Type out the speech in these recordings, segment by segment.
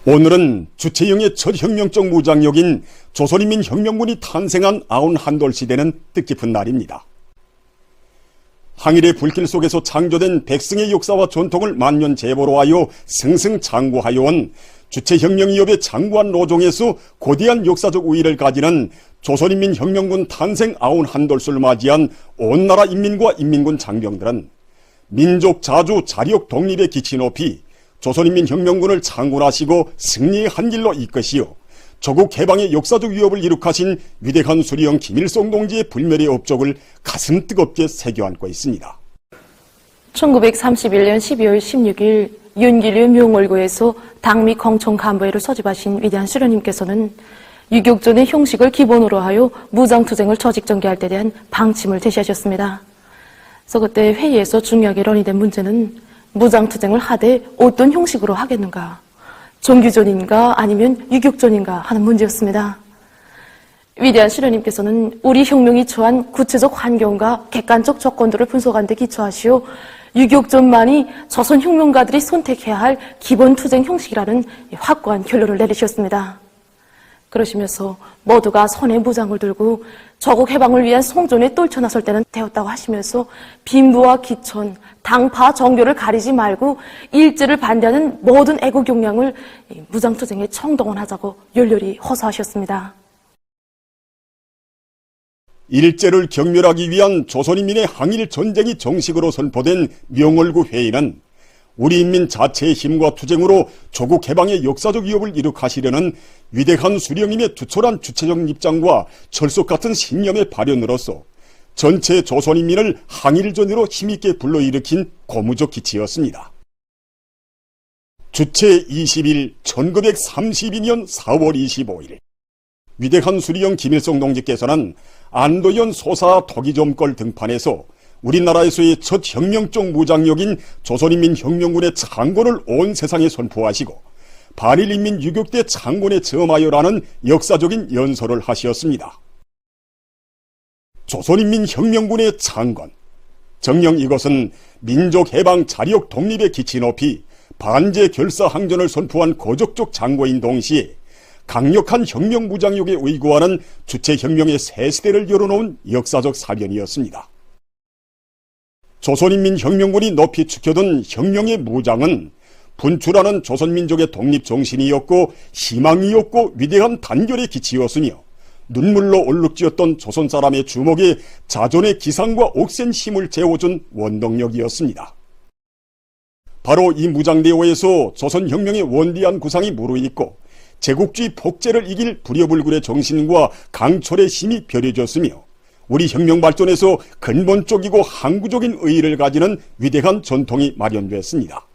오늘은 주체형의 첫 혁명적 무장력인 조선인민혁명군이 탄생한 91돌 시대는 뜻깊은 날입니다. 항일의 불길 속에서 창조된 백성의 역사와 전통을 만년 제보로 하여 승승장구하여 온 주체혁명위협의 장구한 노종에서 고대한 역사적 우위를 가지는 조선인민혁명군 탄생 91돌수를 맞이한 온 나라 인민과 인민군 장병들은 민족 자주 자력 독립의 기치 높이 조선인민혁명군을 창군하시고 승리의 한 길로 이끄시어 조국 해방의 역사적 위협을 이룩하신 위대한 수리형 김일성 동지의 불멸의 업적을 가슴 뜨겁게 새겨안고 있습니다. 1931년 12월 16일 윤길류 명월구에서 당미 공청 간부회를 소집하신 위대한 수령님께서는 유격전의 형식을 기본으로 하여 무장투쟁을 조직전개할 때 대한 방침을 제시하셨습니다. 그래서 그때 회의에서 중요하게 논의된 문제는 무장투쟁을 하되 어떤 형식으로 하겠는가, 정규전인가 아니면 유격전인가 하는 문제였습니다. 위대한 수령님께서는 우리 혁명이 처한 구체적 환경과 객관적 조건들을 분석한 데 기초하시어 유격전만이 조선 혁명가들이 선택해야 할 기본 투쟁 형식이라는 확고한 결론을 내리셨습니다. 그러시면서 모두가 손에 무장을 들고 조국 해방을 위한 성전에 떨쳐나설 때는 되었다고 하시면서 빈부와 기천, 당파, 정교를 가리지 말고 일제를 반대하는 모든 애국 역량을 무장투쟁에 총동원하자고 열렬히 호소하셨습니다. 일제를 경멸하기 위한 조선인민의 항일 전쟁이 정식으로 선포된 명월구 회의는 우리 인민 자체의 힘과 투쟁으로 조국 해방의 역사적 위협을 이룩하시려는 위대한 수령님의 투철한 주체적 입장과 철석 같은 신념의 발현으로서 전체 조선인민을 항일전으로 힘있게 불러일으킨 고무적 기치였습니다. 주체 20일 1932년 4월 25일 위대한 수리형 김일성 동지께서는 안도현 소사 토기점걸 등판에서 우리나라에서의 첫 혁명적 무장력인 조선인민혁명군의 창건을 온 세상에 선포하시고 반일인민 유격대 창건에 점하여라는 역사적인 연설을 하셨습니다. 조선인민혁명군의 창건, 정녕 이것은 민족해방 자력 독립의 기치 높이 반제 결사항전을 선포한 고적적 장고인 동시에 강력한 혁명 무장력에 의구하는 주체혁명의 새 시대를 열어놓은 역사적 사변이었습니다. 조선인민혁명군이 높이 축혀둔 혁명의 무장은 분출하는 조선민족의 독립정신이었고 희망이었고 위대한 단결의 기치였으며 눈물로 얼룩지었던 조선 사람의 주먹에 자존의 기상과 억센 힘을 재워준 원동력이었습니다. 바로 이 무장대오에서 조선혁명의 원대한 구상이 무르익고 제국주의 폭제를 이길 불여불굴의 정신과 강철의 힘이 벼려졌으며 우리 혁명 발전에서 근본적이고 항구적인 의의를 가지는 위대한 전통이 마련됐습니다.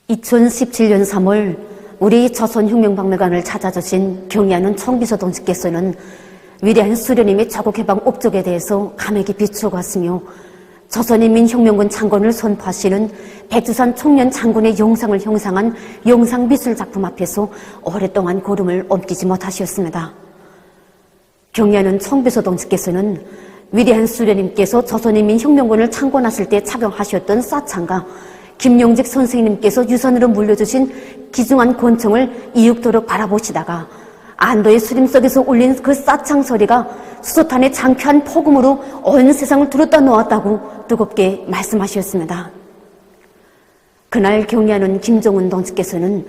2017년 3월 우리 조선혁명박물관을 찾아주신 경의하는 총비서 동지께서는 위대한 수령님의 조국해방 업적에 대해서 감회깊이 비추어갔으며 조선인민혁명군 창건을 선포하시는 백두산 청년 장군의 영상을 형상한 영상미술작품 앞에서 오랫동안 고름을 옮기지 못하셨습니다. 경의하는 총비서 동지께서는 위대한 수령님께서 조선인민혁명군을 창건하실 때 착용하셨던 사창과 김용직 선생님께서 유산으로 물려주신 귀중한 권총을 이윽도록 바라보시다가 안도의 수림 속에서 울린 그 사창 소리가 수소탄의 장쾌한 폭음으로 온 세상을 들었다 놓았다고 뜨겁게 말씀하셨습니다. 그날 경의하는 김종은 동지께서는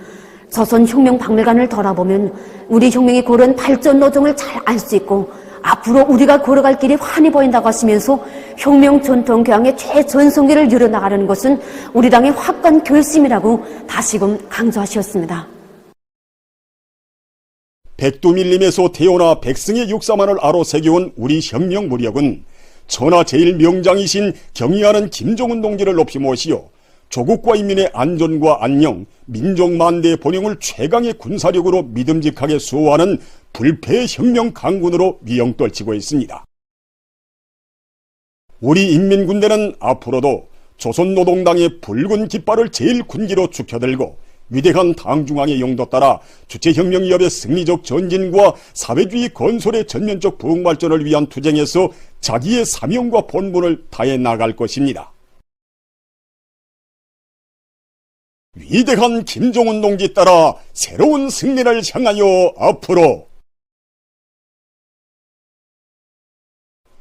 조선혁명박물관을 돌아보면 우리 혁명이 고른 발전 노정을 잘 알 수 있고 앞으로 우리가 걸어갈 길이 환히 보인다고 하시면서 혁명 전통 교양의 최전성기를 이뤄나가려는 것은 우리 당의 확고한 결심이라고 다시금 강조하셨습니다. 백두밀림에서 태어나 백성의 역사만을 아로 새겨온 우리 혁명 무력은 천하 제일 명장이신 경의하는 김종은 동지를 높이 모시어 조국과 인민의 안전과 안녕, 민족만대의 번영을 최강의 군사력으로 믿음직하게 수호하는 불패의 혁명 강군으로 위용떨치고 있습니다. 우리 인민군대는 앞으로도 조선노동당의 붉은 깃발을 제일 군기로 축혀들고 위대한 당중앙의 용도 따라 주체혁명위협의 승리적 전진과 사회주의 건설의 전면적 부흥발전을 위한 투쟁에서 자기의 사명과 본분을 다해 나갈 것입니다. 위대한 김정은 동지 따라 새로운 승리를 향하여 앞으로.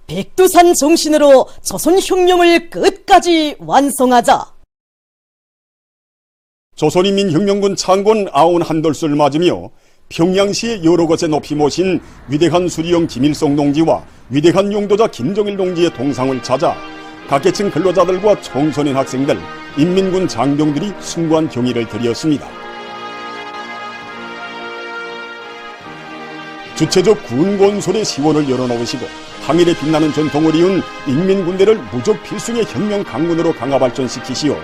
백두산 정신으로 조선혁명을 끝까지 완성하자. 조선인민혁명군 창건 91돌을 맞으며 평양시의 여러 곳에 높이 모신 위대한 수리영 김일성 동지와 위대한 용도자 김정일 동지의 동상을 찾아 각계층 근로자들과 청소년 학생들, 인민군 장병들이 숭고한 경의를 드렸습니다. 주체적 군건설의 시원을 열어놓으시고 항일에 빛나는 전통을 이은 인민군대를 무적 필승의 혁명 강군으로 강화 발전시키시어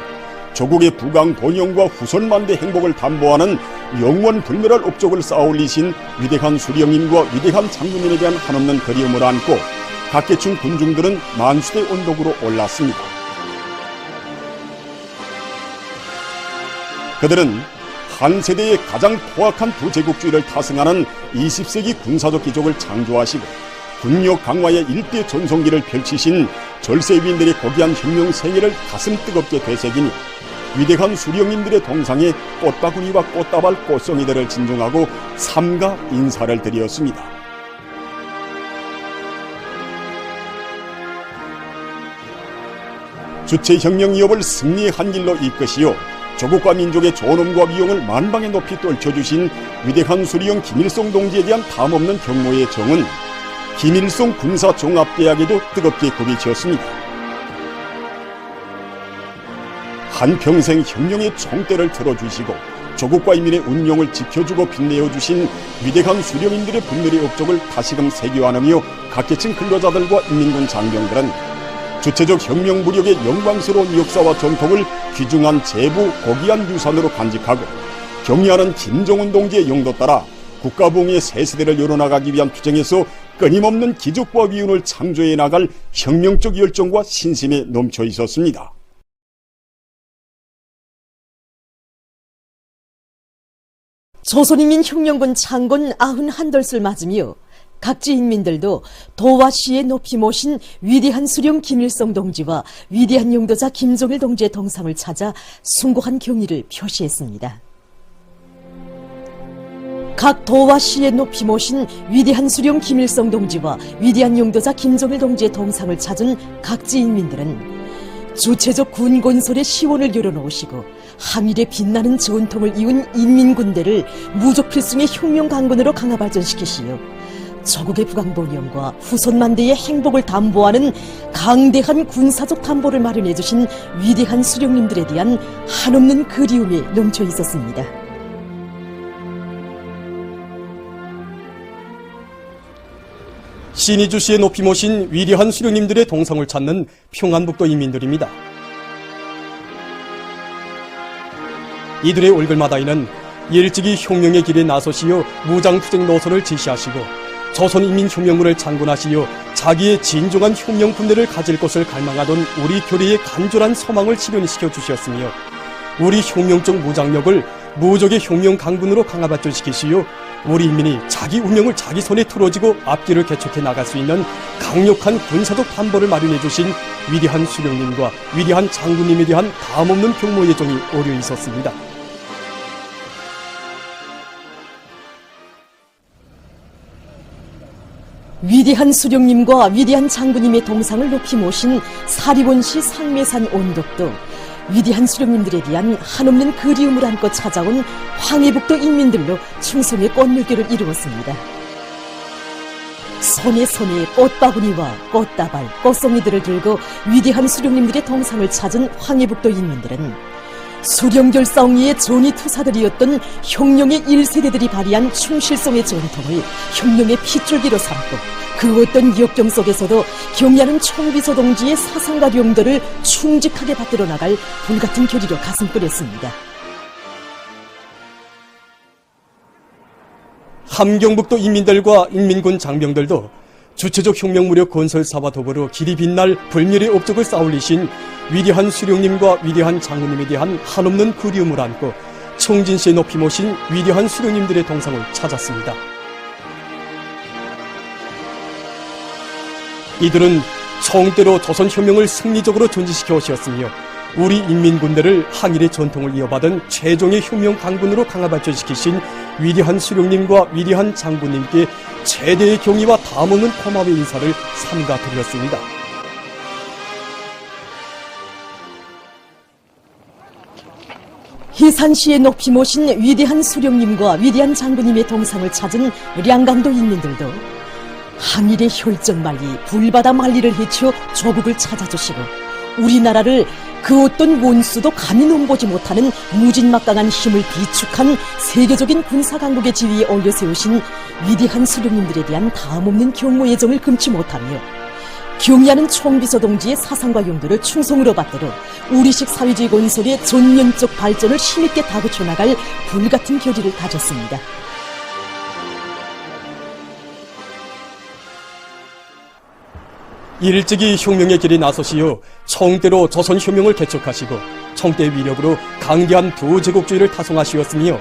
조국의 부강 번영과 후손만대 행복을 담보하는 영원 불멸할 업적을 쌓아올리신 위대한 수령님과 위대한 장군님에 대한 한없는 그리움을 안고 각계층 군중들은 만수대 언덕으로 올랐습니다. 그들은 한 세대의 가장 포악한 부제국주의를 타승하는 20세기 군사적 기적을 창조하시고 군력 강화의 일대 전성기를 펼치신 절세위인들의 고귀한 혁명 생애를 가슴 뜨겁게 되새기니 위대한 수령님들의 동상에 꽃바구니와 꽃다발 꽃송이들을 진정하고 삼가 인사를 드렸습니다. 주체혁명 위협을 승리의 한 길로 이끄시어 조국과 민족의 존엄과 위용을 만방에 높이 떨쳐주신 위대한 수리영 김일성 동지에 대한 담없는 경모의 정은 김일성 군사종합대학에도 뜨겁게 굽이치었습니다. 한평생 혁명의 총대를 틀어주시고 조국과 인민의 운명을 지켜주고 빛내어주신 위대한 수령님들의 분별의 업적을 다시금 새겨안으며 각계층 근로자들과 인민군 장병들은 주체적 혁명 무력의 영광스러운 역사와 전통을 귀중한 제부 고귀한 유산으로 간직하고 경의하는 김정은 동지의 영도 따라 국가부흥의 새 세대를 열어나가기 위한 투쟁에서 끊임없는 기적과 위운을 창조해 나갈 혁명적 열정과 신심에 넘쳐 있었습니다. 조선인민혁명군 창건 91돌을 맞으며 각지 인민들도 도와 시에 높이 모신 위대한 수령 김일성 동지와 위대한 용도자 김정일 동지의 동상을 찾아 숭고한 경의를 표시했습니다. 각 도와 시에 높이 모신 위대한 수령 김일성 동지와 위대한 용도자 김정일 동지의 동상을 찾은 각지 인민들은 주체적 군건설의 시원을 열어놓으시고 항일에 빛나는 전통을 이은 인민군대를 무적필승의 혁명 강군으로 강화 발전시키시어 조국의 부강번영과 후손만대의 행복을 담보하는 강대한 군사적 담보를 마련해 주신 위대한 수령님들에 대한 한없는 그리움이 넘쳐 있었습니다. 신의주시에 높이 모신 위대한 수령님들의 동상을 찾는 평안북도 인민들입니다. 이들의 얼굴마다에는 일찍이 혁명의 길에 나서시어 무장투쟁 노선을 지시하시고 조선인민혁명군을 창건하시어 자기의 진정한 혁명 군대를 가질 것을 갈망하던 우리 교리의 간절한 소망을 실현시켜 주셨으며 우리 혁명적 무장력을 무적의 혁명 강군으로 강화 발전시키시어 우리 인민이 자기 운명을 자기 손에 틀어지고 앞길을 개척해 나갈 수 있는 강력한 군사적 담보를 마련해 주신 위대한 수령님과 위대한 장군님에 대한 담없는 경모의 정이 어려 있었습니다. 위대한 수령님과 위대한 장군님의 동상을 높이 모신 사리본시 상매산 온덕도 위대한 수령님들에 대한 한없는 그리움을 안고 찾아온 황해북도 인민들로 충성의 꽃물결을 이루었습니다. 손에 꽃바구니와 꽃다발, 꽃송이들을 들고 위대한 수령님들의 동상을 찾은 황해북도 인민들은 수령결사옹리의 전의투사들이었던 혁명의 1세대들이 발휘한 충실성의 전통을 혁명의 핏줄기로 삼고 그 어떤 역경 속에서도 경의하는 총비서 동지의 사상과 용도를 충직하게 받들어 나갈 불같은 결의로 가슴 끓였습니다. 함경북도 인민들과 인민군 장병들도 주체적 혁명 무력 건설사와 더불어 길이 빛날 불멸의 업적을 쌓아올리신 위대한 수령님과 위대한 장군님에 대한 한없는 그리움을 안고 청진시에 높이 모신 위대한 수령님들의 동상을 찾았습니다. 이들은 총대로 조선혁명을 승리적으로 전진시켜 오셨으며 우리 인민군대를 항일의 전통을 이어받은 최종의 혁명 강군으로 강화발전시키신 위대한 수령님과 위대한 장군님께 최대의 경의와 담없는 고마움의 인사를 삼가 드렸습니다. 희산시에 높이 모신 위대한 수령님과 위대한 장군님의 동상을 찾은 량강도 인민들도 항일의 혈전 말리, 불바다 만리를 헤쳐 조국을 찾아주시고 우리나라를 그 어떤 원수도 감히 넘보지 못하는 무진막강한 힘을 비축한 세계적인 군사강국의 지위에 올려 세우신 위대한 수령님들에 대한 다음없는 경무 애정을 금치 못하며 경의하는 총비서 동지의 사상과 용도를 충성으로 받들어 우리식 사회주의 건설의 전면적 발전을 힘있게 다그쳐 나갈 불같은 결의를 다졌습니다. 일찍이 혁명의 길에 나서시어 청대로 조선혁명을 개척하시고 청대의 위력으로 강대한 부제국주의를 타송하시었으며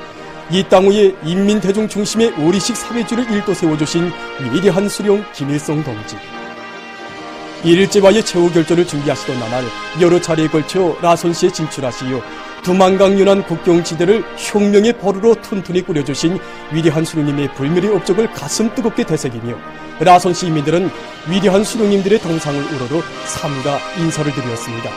이 땅 위에 인민대중 중심의 우리식 사회주의를 일도 세워주신 위대한 수령 김일성 동지. 일제와의 최후 결전을 준비하시던 나날 여러 차례에 걸쳐 라선시에 진출하시어 두만강 연안 국경지대를 혁명의 보루로 튼튼히 꾸려주신 위대한 수령님의 불멸의 업적을 가슴 뜨겁게 되새기며 라선시 인민들은 위대한 수령님들의 동상을 우러러 삼가 인사를 드렸습니다.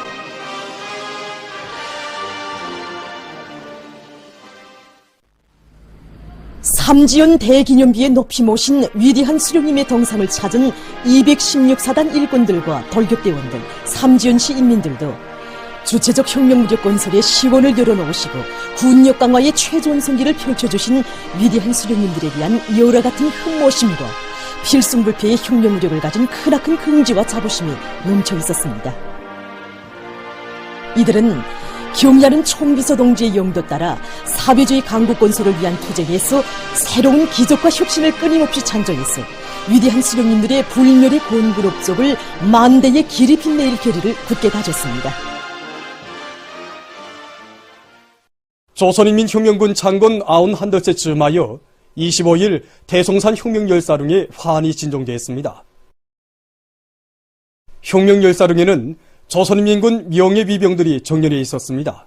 삼지연 대기념비에 높이 모신 위대한 수령님의 동상을 찾은 216사단 일꾼들과 돌격대원들, 삼지연시 인민들도 주체적 혁명무력 건설의 시원을 열어놓으시고 군력 강화의 최전성기를 펼쳐주신 위대한 수령님들에 대한 여러 같은 흠모심과 필승불패의 혁명무력을 가진 크나큰 긍지와 자부심이 넘쳐 있었습니다. 이들은 경의하는 총비서 동지의 용도 따라 사회주의 강국 건설을 위한 투쟁에서 새로운 기적과 혁신을 끊임없이 창조했어 위대한 수령님들의 불멸의 건국 업적을 만대에 길이 빛내일 결의를 굳게 다졌습니다. 조선인민혁명군 창건 91덟째 즈음하여 25일 대송산 혁명열사릉에 화환이 진종되었습니다. 혁명열사릉에는 조선인민군 명예위병들이 정렬해 있었습니다.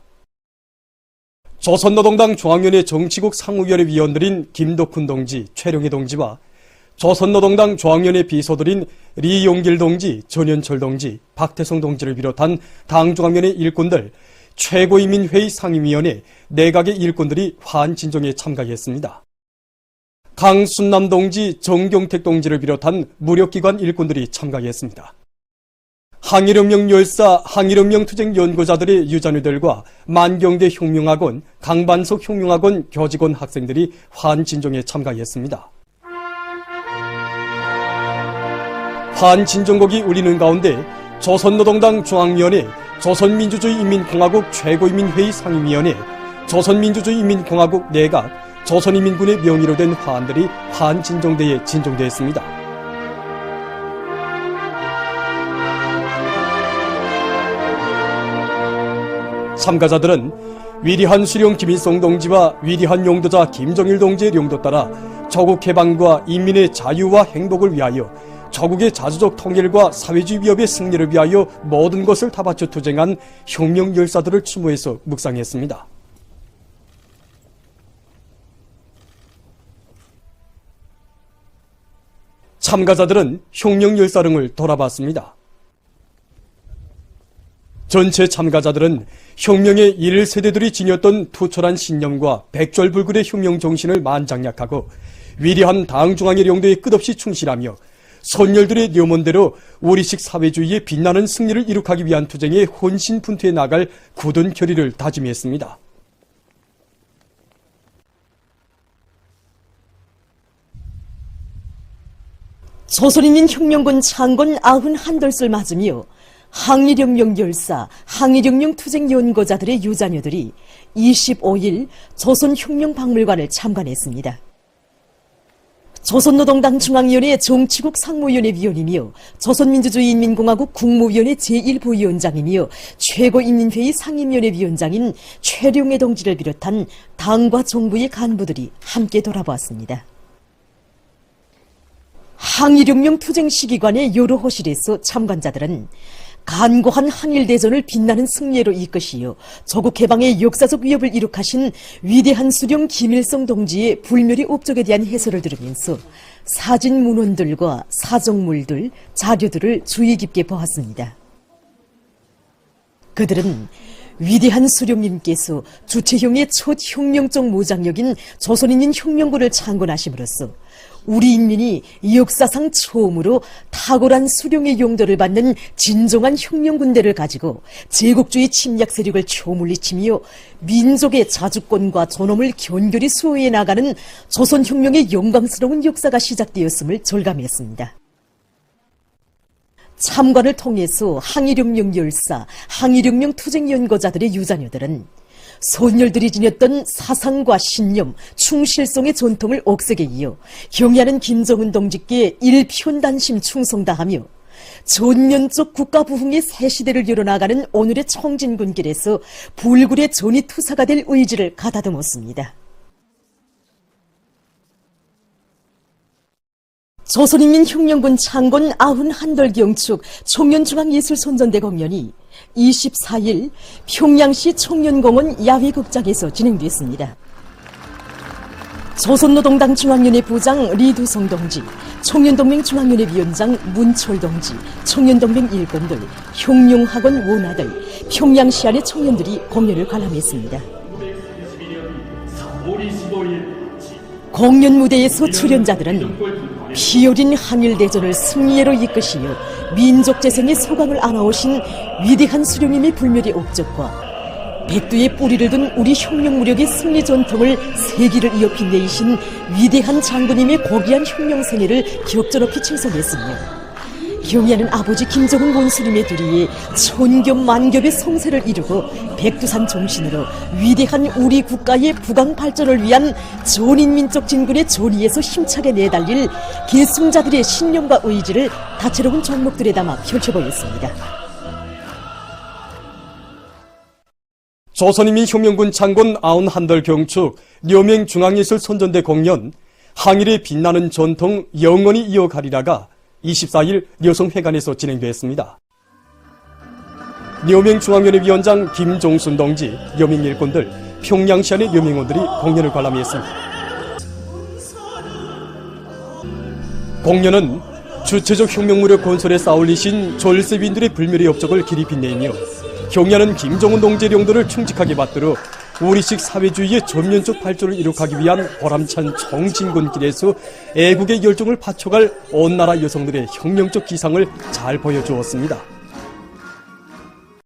조선노동당 중앙위원회 정치국 상무위원회 위원들인 김덕훈 동지, 최룡해 동지와 조선노동당 중앙위원회 비서들인 리용길 동지, 전현철 동지, 박태성 동지를 비롯한 당 중앙위원회 일꾼들, 최고인민회의 상임위원회, 내각의 일꾼들이 화환 진종에 참가했습니다. 강순남 동지, 정경택 동지를 비롯한 무력기관 일꾼들이 참가했습니다. 항일혁명 열사, 항일혁명 투쟁 연구자들의 유자녀들과 만경대 혁명학원, 강반석 혁명학원 교직원 학생들이 화환 진종에 참가했습니다. 화환 진종곡이 울리는 가운데 조선노동당 중앙위원회, 조선민주주의인민공화국 최고인민회의 상임위원회, 조선민주주의인민공화국 내각, 조선인민군의 명의로 된 화환들이 화환 진종대에 진종되었습니다. 참가자들은 위대한 수령 김일성 동지와 위대한 용도자 김정일 동지의 용도 따라 조국 해방과 인민의 자유와 행복을 위하여 조국의 자주적 통일과 사회주의 위협의 승리를 위하여 모든 것을 다 바쳐 투쟁한 혁명 열사들을 추모해서 묵상했습니다. 참가자들은 혁명 열사릉을 돌아봤습니다. 전체 참가자들은 혁명의 1세대들이 지녔던 투철한 신념과 백절불굴의 혁명 정신을 만장약하고 위대한 당중앙의 용도에 끝없이 충실하며 선열들의 념원대로 우리식 사회주의의 빛나는 승리를 이룩하기 위한 투쟁에 혼신분투해 나갈 굳은 결의를 다짐했습니다. 조선인민혁명군 창건 91덜을 맞으며 항일혁명 열사, 항일혁명 투쟁 연구자들의 유자녀들이 25일 조선혁명박물관을 참관했습니다. 조선노동당 중앙위원회 정치국 상무위원회 위원이며 조선민주주의인민공화국 국무위원회 제1부위원장이며 최고인민회의 상임위원회 위원장인 최룡해 동지를 비롯한 당과 정부의 간부들이 함께 돌아보았습니다. 항일혁명 투쟁 시기관의 여러 호실에서 참관자들은 간고한 항일대전을 빛나는 승리로 이끄시어 조국 해방의 역사적 위협을 이룩하신 위대한 수령 김일성 동지의 불멸의 업적에 대한 해설을 들으면서 사진 문헌들과 사정물들, 자료들을 주의 깊게 보았습니다. 그들은 위대한 수령님께서 주체형의 첫 혁명적 무장력인 조선인민 혁명군을 창건하심으로써 우리 인민이 역사상 처음으로 탁월한 수령의 용도를 받는 진정한 혁명군대를 가지고 제국주의 침략 세력을 초물리치며 민족의 자주권과 존엄을 견고히 수호해 나가는 조선혁명의 영광스러운 역사가 시작되었음을 절감했습니다. 참관을 통해서 항일혁명 열사, 항일혁명 투쟁 연구자들의 유자녀들은 선열들이 지녔던 사상과 신념, 충실성의 전통을 억세게 이어 경애하는 김정은 동지께 일편단심 충성다하며 전면적 국가 부흥의 새 시대를 열어나가는 오늘의 청진군길에서 불굴의 전의투사가 될 의지를 가다듬었습니다. 조선인민 혁명군 창건 91돌 경축 청년중앙예술선전대 공연이 24일 평양시 청년공원 야외극장에서 진행됐습니다. 조선노동당 중앙위원회 부장 리두성 동지, 청년동맹 중앙위원회 위원장 문철 동지, 청년동맹 일꾼들, 혁명학원 원아들, 평양시안의 청년들이 공연을 관람했습니다. 공연 무대에서 출연자들은 피어린 항일대전을 승리로 이끄시며 민족재생의 소강을 안아오신 위대한 수령님의 불멸의 업적과 백두의 뿌리를 둔 우리 혁명무력의 승리 전통을 세기를 이어 빛내이신 위대한 장군님의 고귀한 혁명생애를 격전없이 칭송했으며 경애하는 아버지 김정은 원수님의 두리에 천겹 만겹의 성세를 이루고 백두산 정신으로 위대한 우리 국가의 부강 발전을 위한 전인민족 진군의 전의에서 힘차게 내달릴 계승자들의 신념과 의지를 다채로운 종목들에 담아 펼쳐보였습니다. 조선인민 혁명군 창건 91돌 경축 려명 중앙예술 선전대 공연 항일의 빛나는 전통 영원히 이어가리라가 24일 여성회관에서 진행됐습니다. 려명중앙위원회 위원장 김종순 동지, 려명 일꾼들, 평양시안의 려명원들이 공연을 관람했습니다. 공연은 주체적 혁명무력 건설에 쌓아올리신 졸세빈들의 불멸의 업적을 길이 빛내며 경애하는 김정은 동지의 용도를 충직하게 받들어 우리식 사회주의의 전면적 발전을 이룩하기 위한 보람찬 청진군길에서 애국의 열정을 바쳐갈 온 나라 여성들의 혁명적 기상을 잘 보여주었습니다.